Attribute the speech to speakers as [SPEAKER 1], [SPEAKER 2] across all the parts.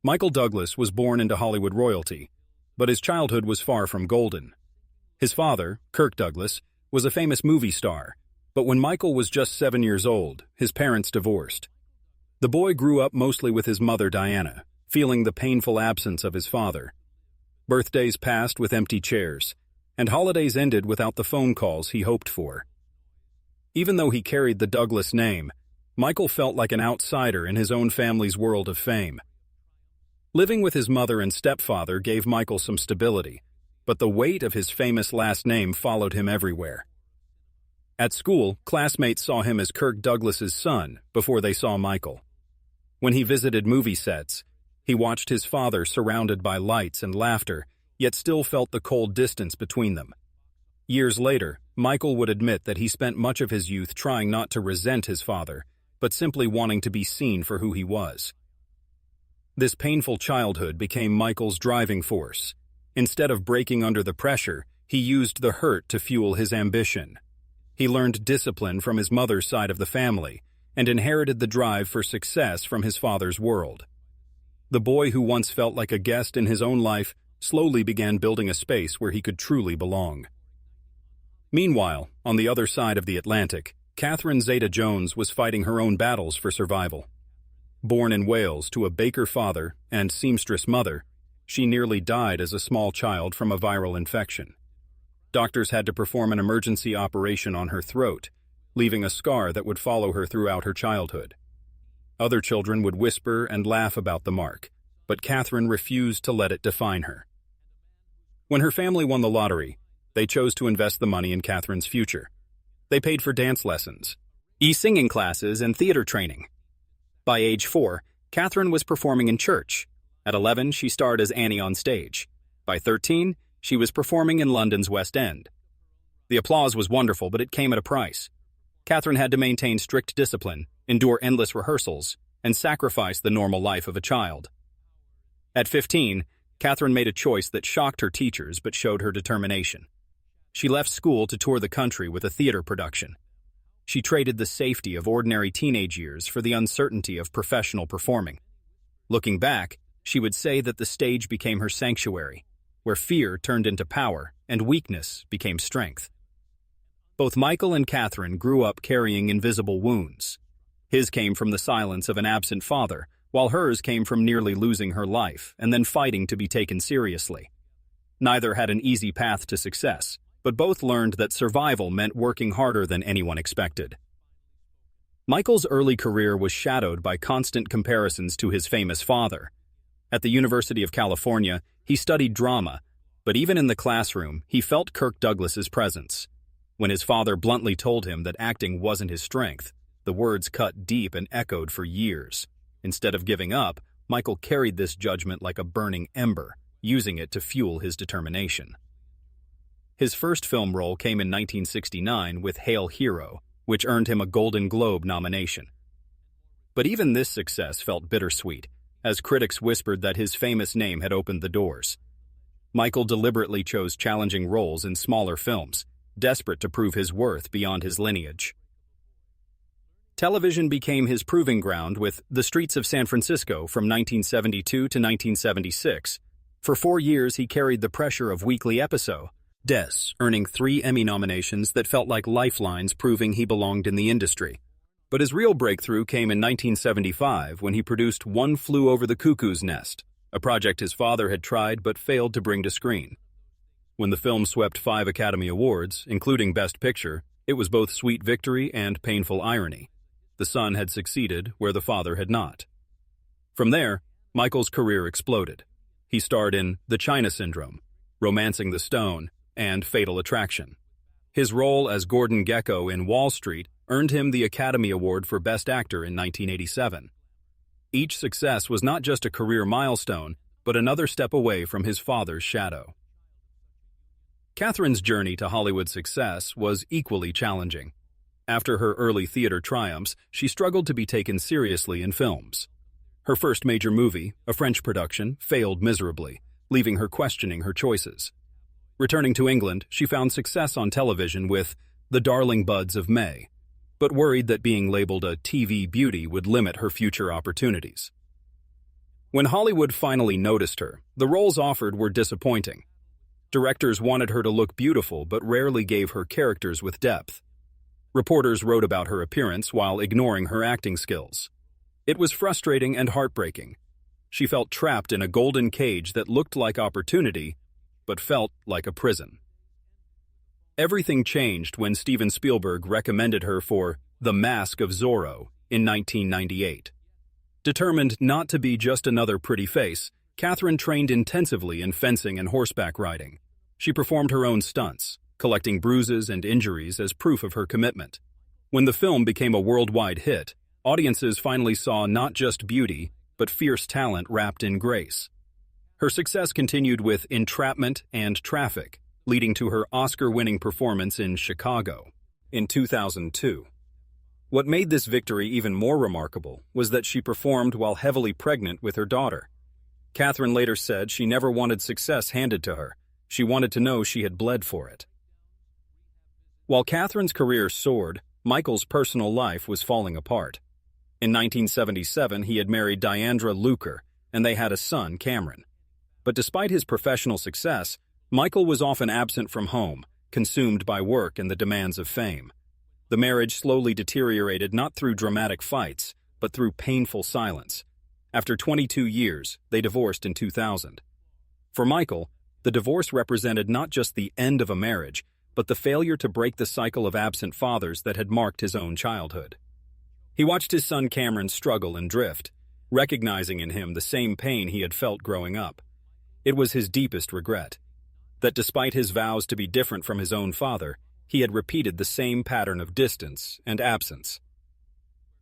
[SPEAKER 1] Michael Douglas was born into Hollywood royalty, but his childhood was far from golden. His father, Kirk Douglas, was a famous movie star, but when Michael was just 7 years old, his parents divorced. The boy grew up mostly with his mother, Diana, feeling the painful absence of his father. Birthdays passed with empty chairs, and holidays ended without the phone calls he hoped for. Even though he carried the Douglas name, Michael felt like an outsider in his own family's world of fame. Living with his mother and stepfather gave Michael some stability, but the weight of his famous last name followed him everywhere. At school, classmates saw him as Kirk Douglas's son before they saw Michael. When he visited movie sets, he watched his father surrounded by lights and laughter, yet still felt the cold distance between them. Years later, Michael would admit that he spent much of his youth trying not to resent his father, but simply wanting to be seen for who he was. This painful childhood became Michael's driving force. Instead of breaking under the pressure, he used the hurt to fuel his ambition. He learned discipline from his mother's side of the family and inherited the drive for success from his father's world. The boy who once felt like a guest in his own life slowly began building a space where he could truly belong. Meanwhile, on the other side of the Atlantic, Catherine Zeta-Jones was fighting her own battles for survival. Born in Wales to a baker father and seamstress mother, she nearly died as a small child from a viral infection. Doctors had to perform an emergency operation on her throat, leaving a scar that would follow her throughout her childhood. Other children would whisper and laugh about the mark, but Catherine refused to let it define her. When her family won the lottery, they chose to invest the money in Catherine's future. They paid for dance lessons, singing classes, and theater training. By age 4, Catherine was performing in church. At 11, she starred as Annie on stage. By 13, she was performing in London's West End. The applause was wonderful, but it came at a price. Catherine had to maintain strict discipline, endure endless rehearsals, and sacrifice the normal life of a child. At 15, Catherine made a choice that shocked her teachers but showed her determination. She left school to tour the country with a theater production. She traded the safety of ordinary teenage years for the uncertainty of professional performing. Looking back, she would say that the stage became her sanctuary, where fear turned into power and weakness became strength. Both Michael and Catherine grew up carrying invisible wounds. His came from the silence of an absent father, while hers came from nearly losing her life and then fighting to be taken seriously. Neither had an easy path to success, but both learned that survival meant working harder than anyone expected. Michael's early career was shadowed by constant comparisons to his famous father. At the University of California, he studied drama, but even in the classroom, he felt Kirk Douglas's presence. When his father bluntly told him that acting wasn't his strength, the words cut deep and echoed for years. Instead of giving up, Michael carried this judgment like a burning ember, using it to fuel his determination. His first film role came in 1969 with Hail Hero, which earned him a Golden Globe nomination. But even this success felt bittersweet, as critics whispered that his famous name had opened the doors. Michael deliberately chose challenging roles in smaller films, desperate to prove his worth beyond his lineage. Television became his proving ground with The Streets of San Francisco from 1972 to 1976. For 4 years, he carried the pressure of weekly episodes, earning 3 Emmy nominations that felt like lifelines proving he belonged in the industry. But his real breakthrough came in 1975 when he produced One Flew Over the Cuckoo's Nest, a project his father had tried but failed to bring to screen. When the film swept 5 Academy Awards, including Best Picture, it was both sweet victory and painful irony. The son had succeeded where the father had not. From there, Michael's career exploded. He starred in The China Syndrome, Romancing the Stone, and Fatal Attraction. His role as Gordon Gekko in Wall Street earned him the Academy Award for Best Actor in 1987. Each success was not just a career milestone, but another step away from his father's shadow. Catherine's journey to Hollywood success was equally challenging. After her early theater triumphs, she struggled to be taken seriously in films. Her first major movie, a French production, failed miserably, leaving her questioning her choices. Returning to England, she found success on television with The Darling Buds of May, but worried that being labeled a TV beauty would limit her future opportunities. When Hollywood finally noticed her, the roles offered were disappointing. Directors wanted her to look beautiful but rarely gave her characters with depth. Reporters wrote about her appearance while ignoring her acting skills. It was frustrating and heartbreaking. She felt trapped in a golden cage that looked like opportunity, but felt like a prison. Everything changed when Steven Spielberg recommended her for The Mask of Zorro in 1998. Determined not to be just another pretty face, Catherine trained intensively in fencing and horseback riding. She performed her own stunts, collecting bruises and injuries as proof of her commitment. When the film became a worldwide hit, audiences finally saw not just beauty, but fierce talent wrapped in grace. Her success continued with Entrapment and Traffic, leading to her Oscar-winning performance in Chicago in 2002. What made this victory even more remarkable was that she performed while heavily pregnant with her daughter. Catherine later said she never wanted success handed to her. She wanted to know she had bled for it. While Catherine's career soared, Michael's personal life was falling apart. In 1977, he had married Diandra Luker, and they had a son, Cameron. But despite his professional success, Michael was often absent from home, consumed by work and the demands of fame. The marriage slowly deteriorated not through dramatic fights, but through painful silence. After 22 years, they divorced in 2000. For Michael, the divorce represented not just the end of a marriage, but the failure to break the cycle of absent fathers that had marked his own childhood. He watched his son Cameron struggle and drift, recognizing in him the same pain he had felt growing up. It was his deepest regret, that despite his vows to be different from his own father, he had repeated the same pattern of distance and absence.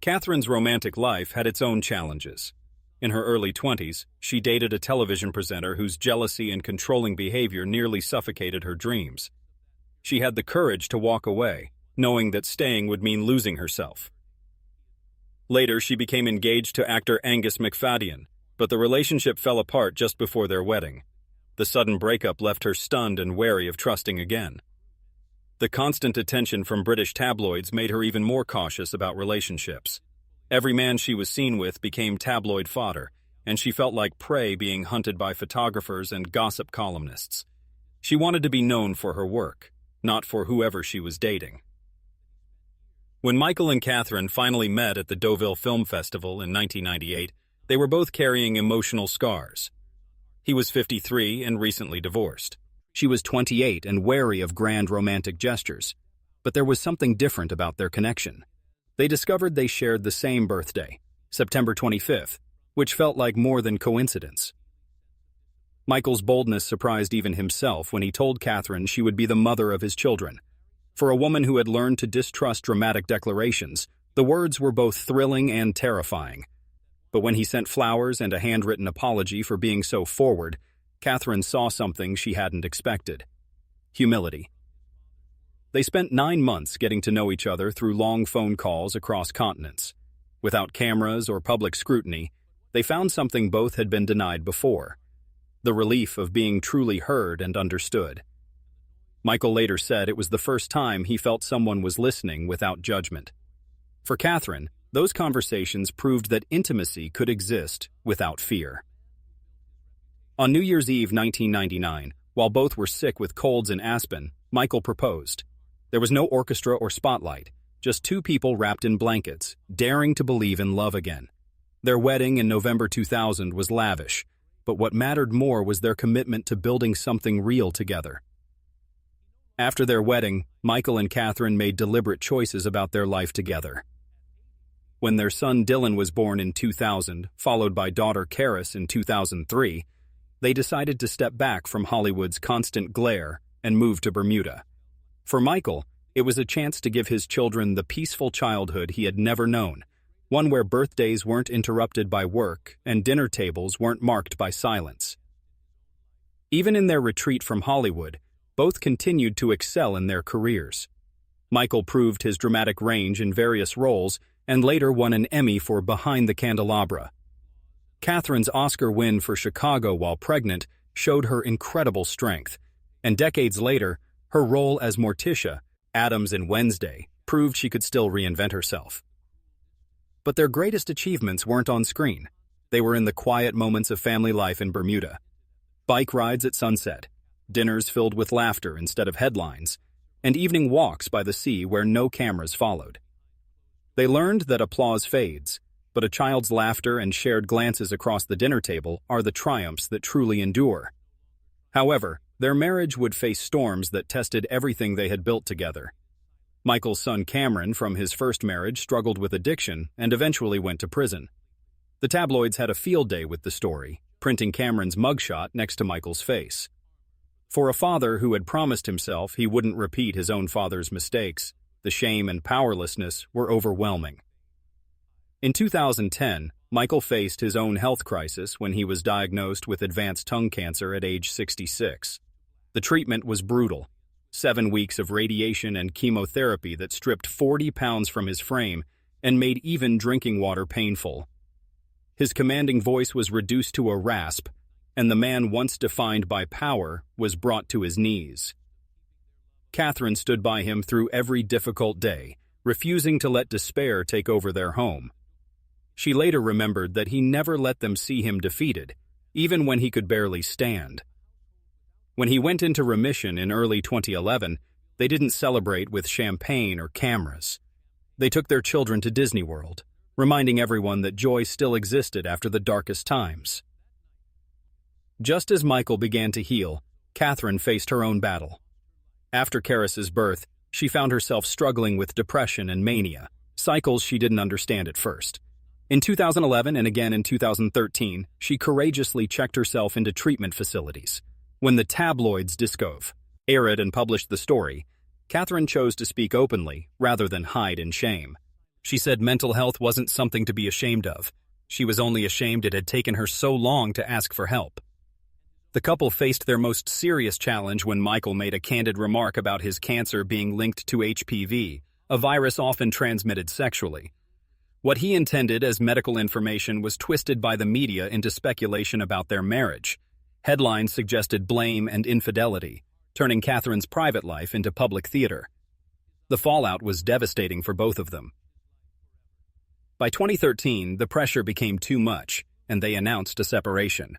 [SPEAKER 1] Catherine's romantic life had its own challenges. In her early 20s, she dated a television presenter whose jealousy and controlling behavior nearly suffocated her dreams. She had the courage to walk away, knowing that staying would mean losing herself. Later, she became engaged to actor Angus McFadden, but the relationship fell apart just before their wedding. The sudden breakup left her stunned and wary of trusting again. The constant attention from British tabloids made her even more cautious about relationships. Every man she was seen with became tabloid fodder, and she felt like prey being hunted by photographers and gossip columnists. She wanted to be known for her work, not for whoever she was dating. When Michael and Catherine finally met at the Deauville Film Festival in 1998, they were both carrying emotional scars. He was 53 and recently divorced. She was 28 and wary of grand romantic gestures. But there was something different about their connection. They discovered they shared the same birthday, September 25th, which felt like more than coincidence. Michael's boldness surprised even himself when he told Catherine she would be the mother of his children. For a woman who had learned to distrust dramatic declarations, the words were both thrilling and terrifying. But when he sent flowers and a handwritten apology for being so forward, Catherine saw something she hadn't expected: humility. They spent 9 months getting to know each other through long phone calls across continents. Without cameras or public scrutiny, they found something both had been denied before: the relief of being truly heard and understood. Michael later said it was the first time he felt someone was listening without judgment. For Catherine, those conversations proved that intimacy could exist without fear. On New Year's Eve 1999, while both were sick with colds in Aspen, Michael proposed. There was no orchestra or spotlight, just two people wrapped in blankets, daring to believe in love again. Their wedding in November 2000 was lavish, but what mattered more was their commitment to building something real together. After their wedding, Michael and Catherine made deliberate choices about their life together. When their son Dylan was born in 2000, followed by daughter Karis in 2003, they decided to step back from Hollywood's constant glare and move to Bermuda. For Michael, it was a chance to give his children the peaceful childhood he had never known, one where birthdays weren't interrupted by work and dinner tables weren't marked by silence. Even in their retreat from Hollywood, both continued to excel in their careers. Michael proved his dramatic range in various roles and later won an Emmy for Behind the Candelabra. Catherine's Oscar win for Chicago while pregnant showed her incredible strength, and decades later, her role as Morticia, Adams in Wednesday, proved she could still reinvent herself. But their greatest achievements weren't on screen. They were in the quiet moments of family life in Bermuda. Bike rides at sunset, dinners filled with laughter instead of headlines, and evening walks by the sea where no cameras followed. They learned that applause fades, but a child's laughter and shared glances across the dinner table are the triumphs that truly endure. However, their marriage would face storms that tested everything they had built together. Michael's son Cameron from his first marriage struggled with addiction and eventually went to prison. The tabloids had a field day with the story, printing Cameron's mugshot next to Michael's face. For a father who had promised himself he wouldn't repeat his own father's mistakes, the shame and powerlessness were overwhelming. In 2010, Michael faced his own health crisis when he was diagnosed with advanced tongue cancer at age 66. The treatment was brutal. 7 weeks of radiation and chemotherapy that stripped 40 pounds from his frame and made even drinking water painful. His commanding voice was reduced to a rasp, and the man once defined by power was brought to his knees. Catherine stood by him through every difficult day, refusing to let despair take over their home. She later remembered that he never let them see him defeated, even when he could barely stand. When he went into remission in early 2011, they didn't celebrate with champagne or cameras. They took their children to Disney World, reminding everyone that joy still existed after the darkest times. Just as Michael began to heal, Catherine faced her own battle. After Karis's birth, she found herself struggling with depression and mania, cycles she didn't understand at first. In 2011 and again in 2013, she courageously checked herself into treatment facilities. When the tabloids aired and published the story, Catherine chose to speak openly rather than hide in shame. She said mental health wasn't something to be ashamed of. She was only ashamed it had taken her so long to ask for help. The couple faced their most serious challenge when Michael made a candid remark about his cancer being linked to HPV, a virus often transmitted sexually. What he intended as medical information was twisted by the media into speculation about their marriage. Headlines suggested blame and infidelity, turning Catherine's private life into public theater. The fallout was devastating for both of them. By 2013, the pressure became too much, and they announced a separation.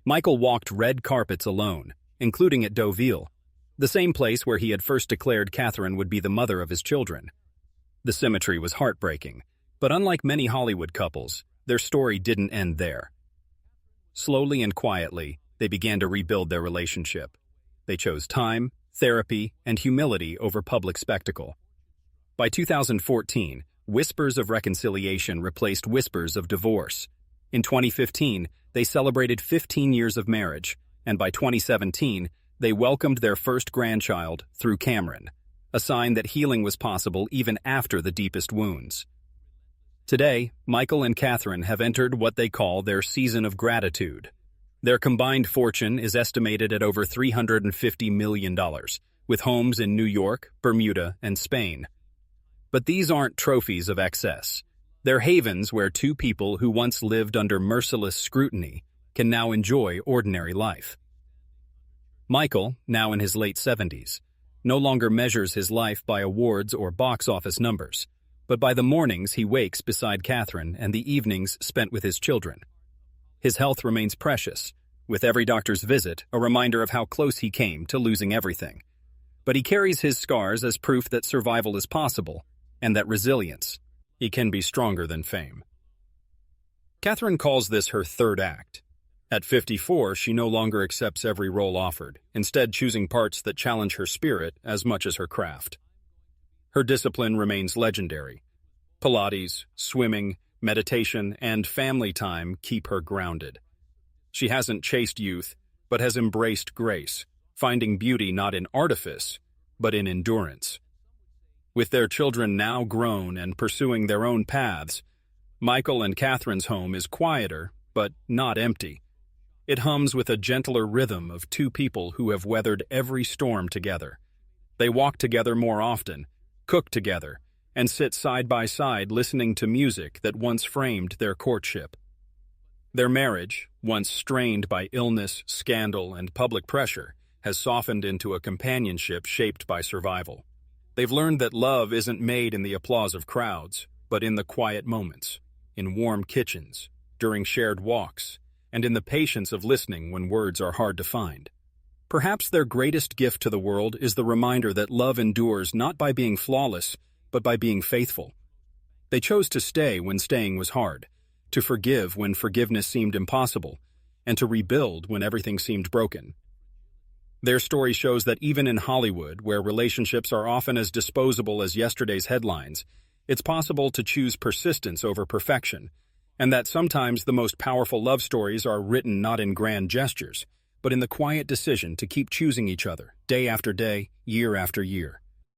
[SPEAKER 1] Michael walked red carpets alone, including at Deauville, the same place where he had first declared Catherine would be the mother of his children. The symmetry was heartbreaking, but unlike many Hollywood couples, their story didn't end there. Slowly and quietly, they began to rebuild their relationship. They chose time, therapy, and humility over public spectacle. By 2014, whispers of reconciliation replaced whispers of divorce. In 2015, they celebrated 15 years of marriage, and by 2017, they welcomed their first grandchild through Cameron, a sign that healing was possible even after the deepest wounds. Today, Michael and Catherine have entered what they call their season of gratitude. Their combined fortune is estimated at over $350 million, with homes in New York, Bermuda, and Spain. But these aren't trophies of excess. They're havens where two people who once lived under merciless scrutiny can now enjoy ordinary life. Michael, now in his late 70s, no longer measures his life by awards or box office numbers, but by the mornings he wakes beside Catherine and the evenings spent with his children. His health remains precious, with every doctor's visit a reminder of how close he came to losing everything. But he carries his scars as proof that survival is possible, and that resilience, he can be stronger than fame. Catherine calls this her third act. At 54, she no longer accepts every role offered, instead choosing parts that challenge her spirit as much as her craft. Her discipline remains legendary. Pilates, swimming, meditation, and family time keep her grounded. She hasn't chased youth, but has embraced grace, finding beauty not in artifice, but in endurance. With their children now grown and pursuing their own paths, Michael and Catherine's home is quieter, but not empty. It hums with a gentler rhythm of two people who have weathered every storm together. They walk together more often, cook together, and sit side by side listening to music that once framed their courtship. Their marriage, once strained by illness, scandal, and public pressure, has softened into a companionship shaped by survival. They've learned that love isn't made in the applause of crowds, but in the quiet moments, in warm kitchens, during shared walks, and in the patience of listening when words are hard to find. Perhaps their greatest gift to the world is the reminder that love endures not by being flawless, but by being faithful. They chose to stay when staying was hard, to forgive when forgiveness seemed impossible, and to rebuild when everything seemed broken. Their story shows that even in Hollywood, where relationships are often as disposable as yesterday's headlines, it's possible to choose persistence over perfection, and that sometimes the most powerful love stories are written not in grand gestures, but in the quiet decision to keep choosing each other, day after day, year after year.